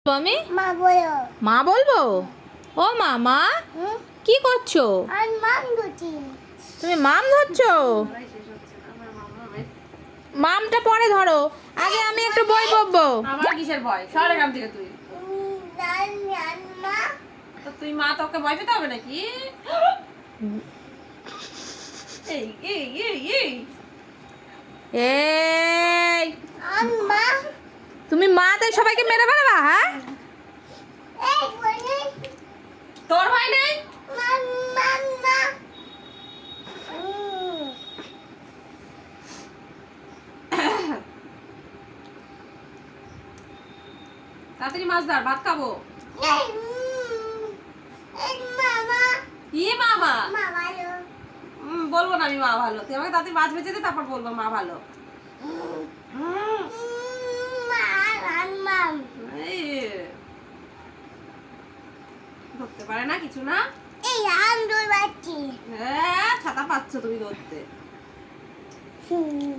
আমি মা বলো। মা বলবো। ও মা কি করছো? আমি মাম ধরছি। তুমি মাম ধরছো? মামটা পরে ধরো, আগে আমি একটু বই পড়বো। আমার কিসের ভয়? সর এখান থেকে তুই। মা তো তুই মা, তোকে ভয় পেতে হবে নাকি? এই এই এই এই এই মা তুমি মা তাই সবাইকে মেরে ফেলবা? হ্যাঁ, এই বলে তোর ভয় নেই? মা তাড়াতাড়ি মাছ ধর, ভাত খাবো। এই এই মামা ই মামা, মা ভালো। বলবো না আমি মা ভালো। তুই আমাকে তাড়াতাড়ি মাছ ভেজে দে, তারপর বলবো মা ভালো। মা মাম এই ধরতে পারে না কিছু না। এই আম দৌড়াচ্ছি। হ্যাঁ, ছাতা পাচ্ছ তুমি ধরতে।